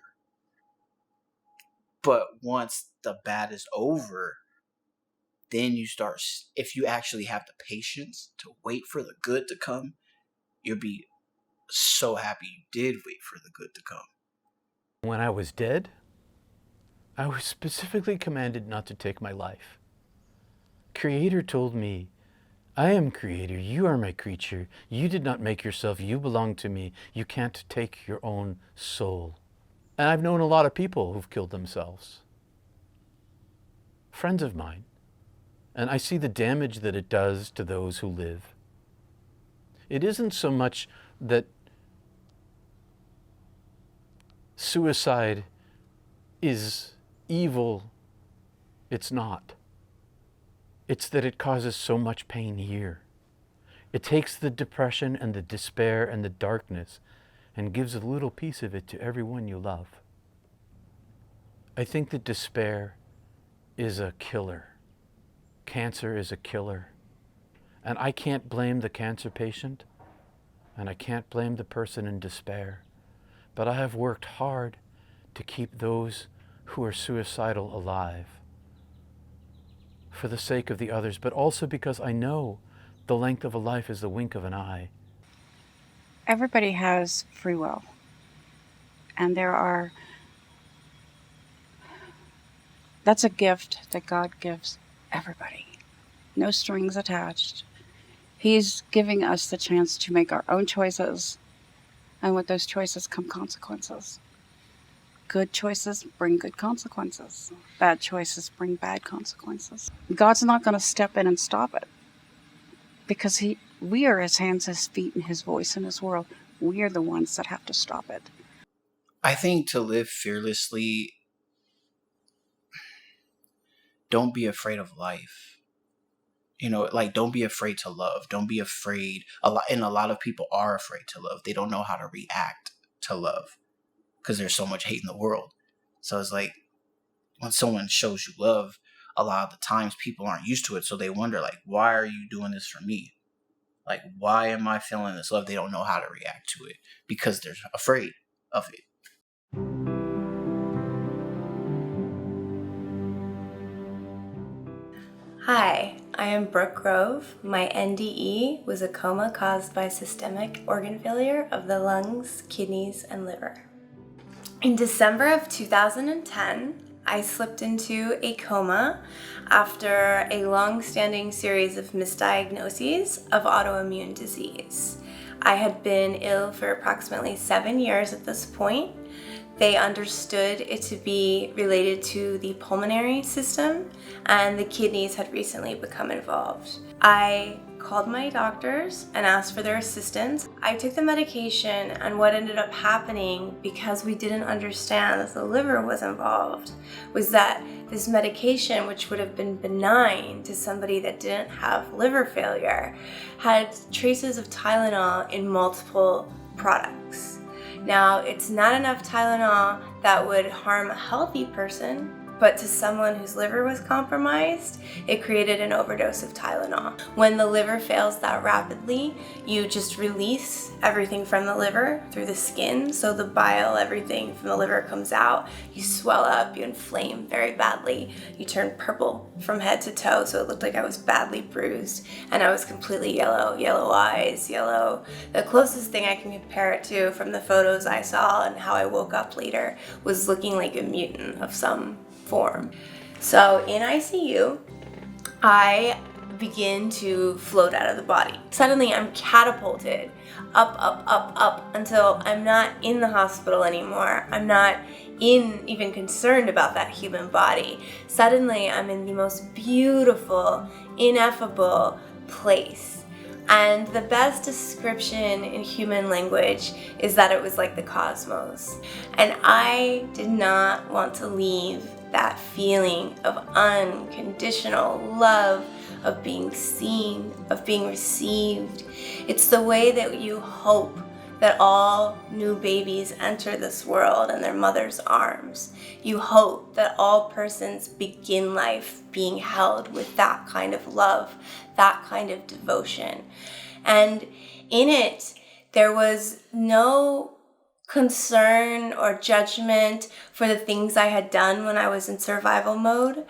But once the bad is over, then you start, if you actually have the patience to wait for the good to come, you'll be so happy you did wait for the good to come.
When I was dead, I was specifically commanded not to take my life. Creator told me, I am Creator, you are my creature. You did not make yourself, you belong to me. You can't take your own soul. And I've known a lot of people who've killed themselves. Friends of mine. And I see the damage that it does to those who live. It isn't so much that suicide is evil. It's not. It's that it causes so much pain here. It takes the depression and the despair and the darkness and gives a little piece of it to everyone you love. I think that despair is a killer. Cancer is a killer. And I can't blame the cancer patient, and I can't blame the person in despair. But I have worked hard to keep those who are suicidal alive, for the sake of the others, but also because I know the length of a life is the wink of an eye.
Everybody has free will. And that's a gift that God gives everybody. No strings attached. He's giving us the chance to make our own choices And with those choices come consequences. Good choices bring good consequences. Bad choices bring bad consequences. God's not going to step in and stop it, because we are his hands, his feet, and his voice in this world. We are the ones that have to stop it.
I think to live fearlessly, don't be afraid of life. Like, don't be afraid to love. Don't be afraid. And a lot of people are afraid to love. They don't know how to react to love because there's so much hate in the world. So it's like, when someone shows you love, a lot of the times people aren't used to it. So they wonder, like, why are you doing this for me? Like, why am I feeling this love? They don't know how to react to it because they're afraid of it.
Hi, I am Brooke Grove. My NDE was a coma caused by systemic organ failure of the lungs, kidneys, and liver. In December of 2010, I slipped into a coma after a long-standing series of misdiagnoses of autoimmune disease. I had been ill for approximately 7 years at this point. They understood it to be related to the pulmonary system, and the kidneys had recently become involved. I called my doctors and asked for their assistance. I took the medication, and what ended up happening, because we didn't understand that the liver was involved, was that this medication, which would have been benign to somebody that didn't have liver failure, had traces of Tylenol in multiple products. Now, it's not enough Tylenol that would harm a healthy person, but to someone whose liver was compromised, it created an overdose of Tylenol. When the liver fails that rapidly, you just release everything from the liver through the skin, so the bile, everything from the liver comes out. You swell up, you inflame very badly. You turn purple from head to toe, so it looked like I was badly bruised, and I was completely yellow eyes, yellow. The closest thing I can compare it to from the photos I saw and how I woke up later was looking like a mutant of some form. So in ICU, I begin to float out of the body. Suddenly I'm catapulted up until I'm not in the hospital anymore. I'm not even concerned about that human body. Suddenly I'm in the most beautiful, ineffable place. And the best description in human language is that it was like the cosmos. And I did not want to leave that feeling of unconditional love, of being seen, of being received. It's the way that you hope that all new babies enter this world in their mother's arms. You hope that all persons begin life being held with that kind of love, that kind of devotion. And in it, there was no concern or judgment for the things I had done when I was in survival mode.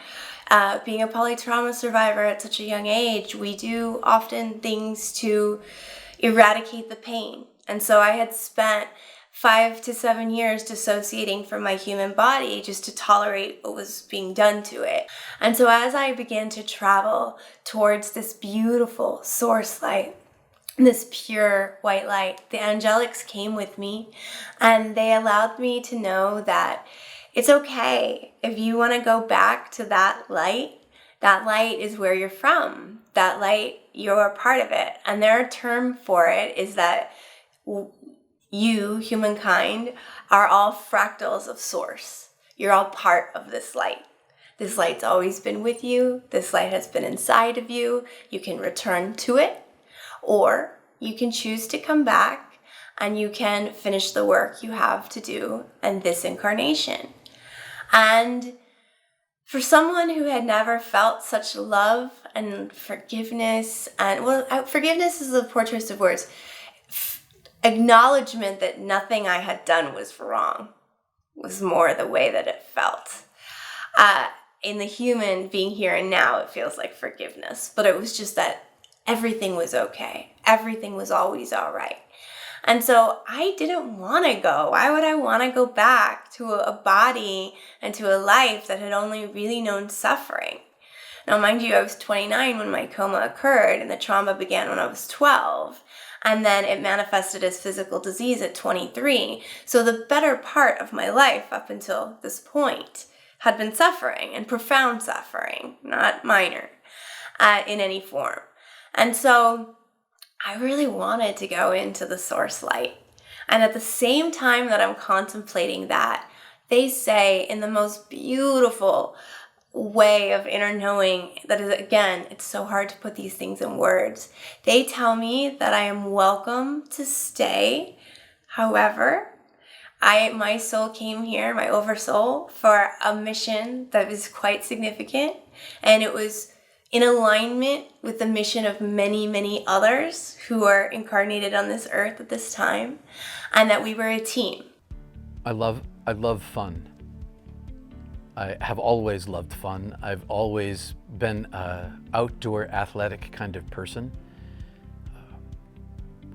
Being a polytrauma survivor at such a young age, we do often things to eradicate the pain. And so I had spent 5 to 7 years dissociating from my human body just to tolerate what was being done to it. And so as I began to travel towards this beautiful source light, this pure white light, the angelics came with me, and they allowed me to know that it's okay if you want to go back to that light. That light is where you're from. That light, you're a part of it. And their term for it is that you, humankind, are all fractals of source. You're all part of this light. This light's always been with you. This light has been inside of you. You can return to it, or you can choose to come back and you can finish the work you have to do in this incarnation. And for someone who had never felt such love and forgiveness, and forgiveness is a poor choice of words, acknowledgement that nothing I had done was wrong was more the way that it felt. In the human being here and now, it feels like forgiveness, but it was just that everything was okay. Everything was always all right. And so I didn't want to go. Why would I want to go back to a body and to a life that had only really known suffering? Now, mind you, I was 29 when my coma occurred, and the trauma began when I was 12. And then it manifested as physical disease at 23. So the better part of my life up until this point had been suffering, and profound suffering, not minor, in any form. And so I really wanted to go into the source light. And at the same time that I'm contemplating that, they say in the most beautiful way of inner knowing that is, again, it's so hard to put these things in words. They tell me that I am welcome to stay. However, my soul came here, my oversoul, for a mission that was quite significant, and it was in alignment with the mission of many, many others who are incarnated on this earth at this time, and that we were a team.
I love fun. I have always loved fun. I've always been an outdoor athletic kind of person.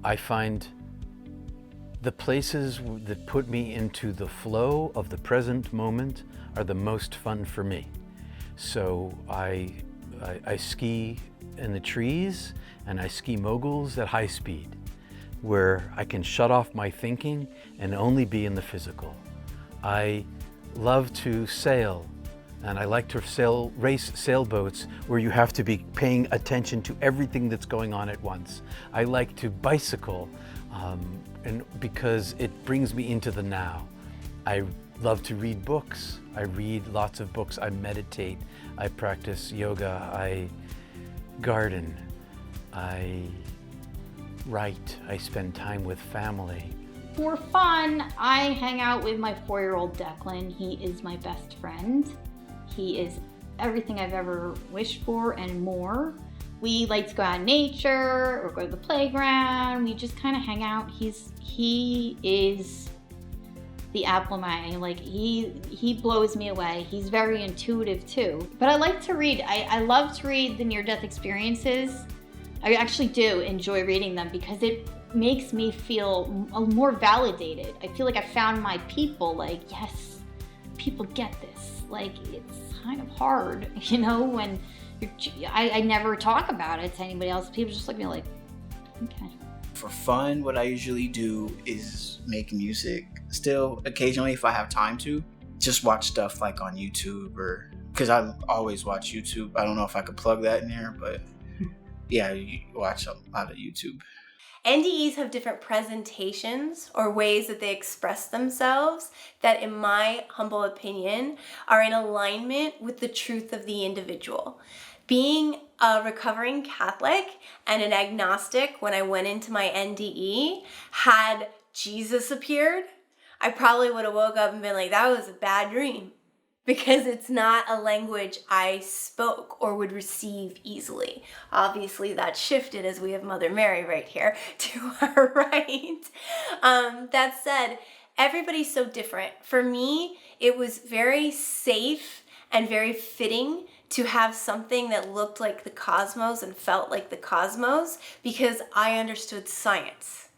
I find the places that put me into the flow of the present moment are the most fun for me. So I ski in the trees, and I ski moguls at high speed, where I can shut off my thinking and only be in the physical. I love to sail, and I like to race sailboats where you have to be paying attention to everything that's going on at once. I like to bicycle, and because it brings me into the now. I love to read books. I read lots of books. I meditate. I practice yoga. I garden. I write. I spend time with family.
For fun, I hang out with my 4-year-old Declan. He is my best friend. He is everything I've ever wished for and more. We like to go out in nature or go to the playground. We just kind of hang out. He is the apple of my eye. Like he blows me away. He's very intuitive too. But I like to read. I love to read the near-death experiences. I actually do enjoy reading them because it makes me feel more validated. I feel like I found my people. Like, yes, people get this. Like, it's kind of hard, you know, when I never talk about it to anybody else. People just look at me like, okay.
For fun, what I usually do is make music. Still, occasionally, if I have time to, just watch stuff like on YouTube, or because I always watch YouTube. I don't know if I could plug that in there, but yeah, you watch a lot of YouTube.
NDEs have different presentations or ways that they express themselves that, in my humble opinion, are in alignment with the truth of the individual. Being a recovering Catholic and an agnostic when I went into my NDE, had Jesus appeared, I probably would have woke up and been like, that was a bad dream. Because it's not a language I spoke or would receive easily. Obviously, that shifted as we have Mother Mary right here to our right. That said, everybody's so different. For me, it was very safe and very fitting to have something that looked like the cosmos and felt like the cosmos because I understood science.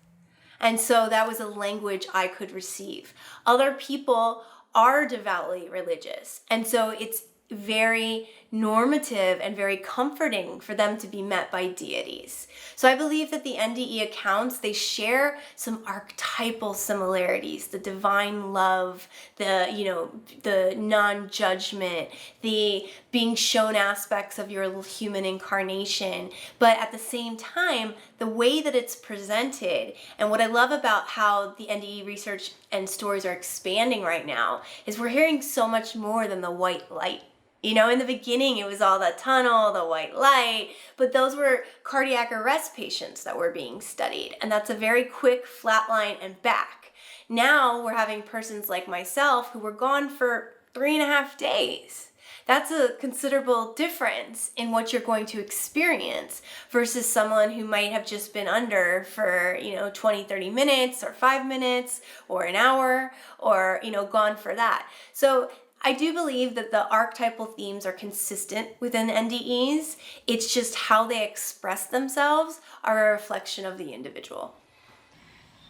And so that was a language I could receive. Other people are devoutly religious. And so it's very normative and very comforting for them to be met by deities. So I believe that the NDE accounts, they share some archetypal similarities, the divine love, the non-judgment, the being shown aspects of your human incarnation. But at the same time, the way that it's presented, and what I love about how the NDE research and stories are expanding right now, is we're hearing so much more than the white light. You know, in the beginning, it was all the tunnel, the white light, but those were cardiac arrest patients that were being studied. And that's a very quick flat line and back. Now we're having persons like myself who were gone for 3.5 days. That's a considerable difference in what you're going to experience versus someone who might have just been under for, 20, 30 minutes or 5 minutes or an hour or, gone for that. So I do believe that the archetypal themes are consistent within NDEs. It's just how they express themselves are a reflection of the individual.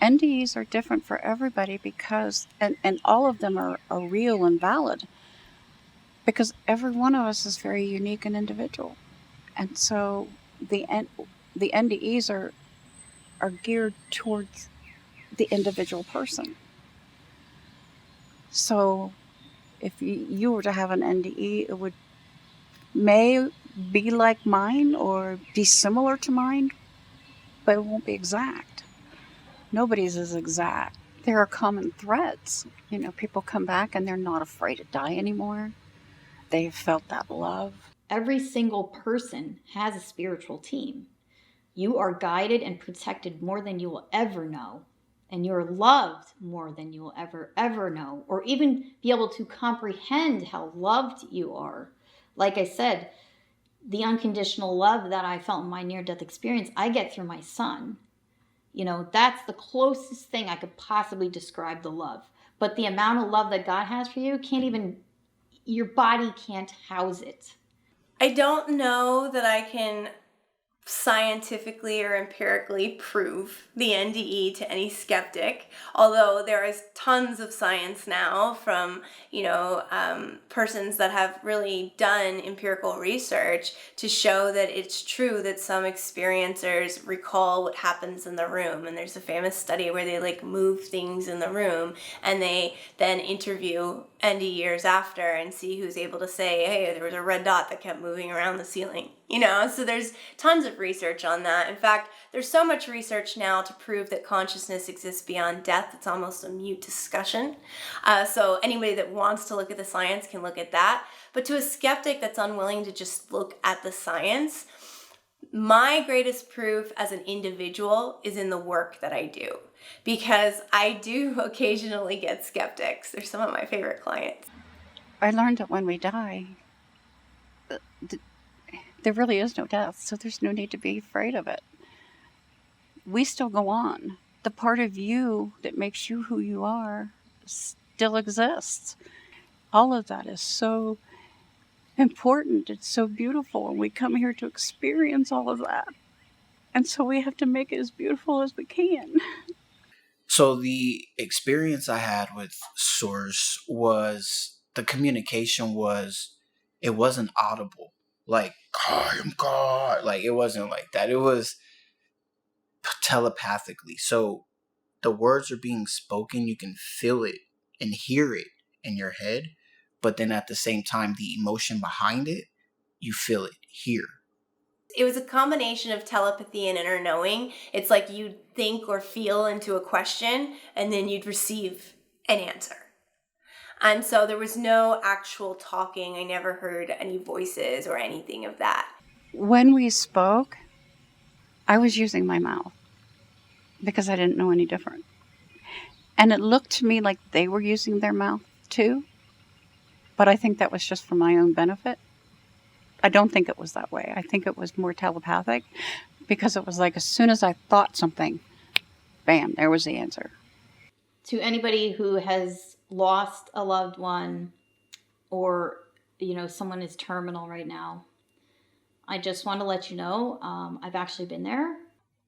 NDEs are different for everybody because, and all of them are real and valid, because every one of us is very unique and individual. And so the NDEs are are geared towards the individual person. So if you were to have an NDE, it may be like mine or be similar to mine, but it won't be exact. Nobody's is exact. There are common threads. People come back and they're not afraid to die anymore. They've felt that love.
Every single person has a spiritual team. You are guided and protected more than you will ever know. And you're loved more than you will ever know, or even be able to comprehend how loved you are. Like I said, the unconditional love that I felt in my near-death experience, I get through my son. That's the closest thing I could possibly describe the love. But the amount of love that God has for you your body can't house it.
I don't know that I can scientifically or empirically prove the NDE to any skeptic, although there is tons of science now from persons that have really done empirical research to show that it's true that some experiencers recall what happens in the room. And there's a famous study where they move things in the room, and they then interview NDE years after and see who's able to say, hey, there was a red dot that kept moving around the ceiling. So there's tons of research on that. In fact, there's so much research now to prove that consciousness exists beyond death. It's almost a mute discussion. So anybody that wants to look at the science can look at that. But to a skeptic that's unwilling to just look at the science, my greatest proof as an individual is in the work that I do. Because I do occasionally get skeptics. They're some of my favorite clients.
I learned that when we die, there really is no death, so there's no need to be afraid of it. We still go on. The part of you that makes you who you are still exists. All of that is so important. It's so beautiful, and we come here to experience all of that. And so we have to make it as beautiful as we can.
So the experience I had with Source was, the communication it wasn't audible. Like, I am God. Like, it wasn't like that. It was telepathically. So the words are being spoken. You can feel it and hear it in your head. But then at the same time, the emotion behind it, you feel it here.
It was a combination of telepathy and inner knowing. It's like you'd think or feel into a question, and then you'd receive an answer. And so there was no actual talking. I never heard any voices or anything of that.
When we spoke, I was using my mouth because I didn't know any different. And it looked to me like they were using their mouth too, but I think that was just for my own benefit. I don't think it was that way. I think it was more telepathic, because it was like as soon as I thought something, bam, there was the answer.
To anybody who has lost a loved one, or someone is terminal right now, I just want to let you know, I've actually been there,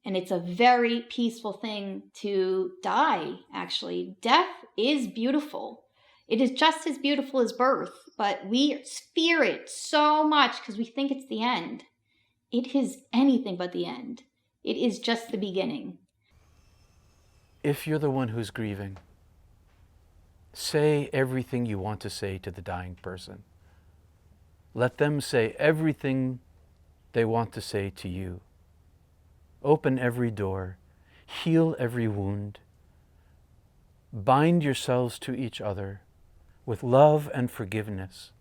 and it's a very peaceful thing to die. Actually, death is beautiful. It is just as beautiful as birth, but we fear it so much because we think it's the end. It is anything but the end. It is just the beginning.
If you're the one who's grieving, say everything you want to say to the dying person. Let them say everything they want to say to you. Open every door, heal every wound. Bind yourselves to each other with love and forgiveness,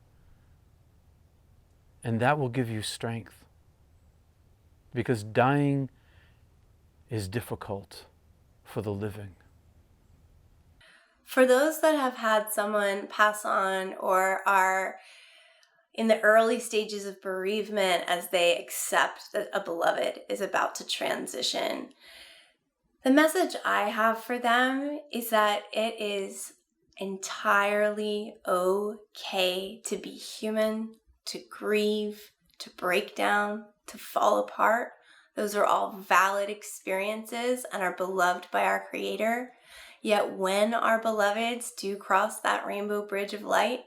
and that will give you strength, because dying is difficult for the living.
For those that have had someone pass on or are in the early stages of bereavement as they accept that a beloved is about to transition, the message I have for them is that it is entirely okay to be human, to grieve, to break down, to fall apart. Those are all valid experiences and are beloved by our Creator. Yet when our beloveds do cross that rainbow bridge of light,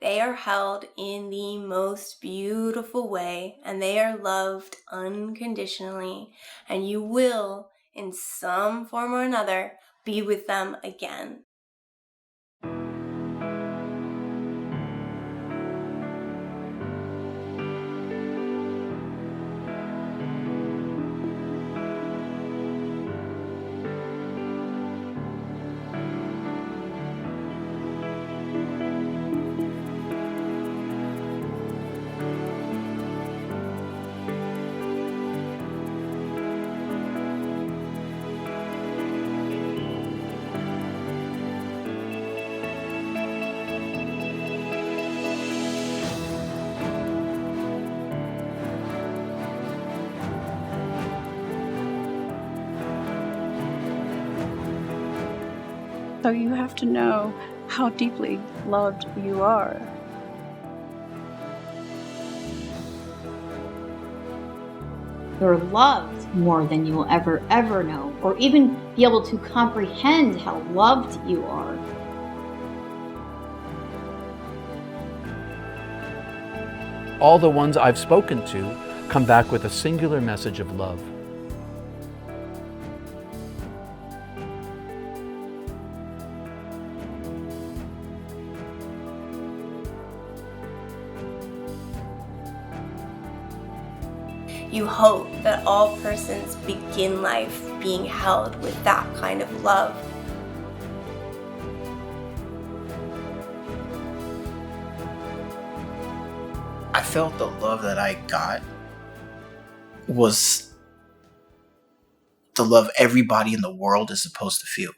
they are held in the most beautiful way, and they are loved unconditionally, and you will in some form or another, be with them again.
So you have to know how deeply loved you are.
You're loved more than you will ever know, or even be able to comprehend how loved you are.
All the ones I've spoken to come back with a singular message of love.
You hope that all persons begin life being held with that kind of love.
I felt the love that I got was the love everybody in the world is supposed to feel.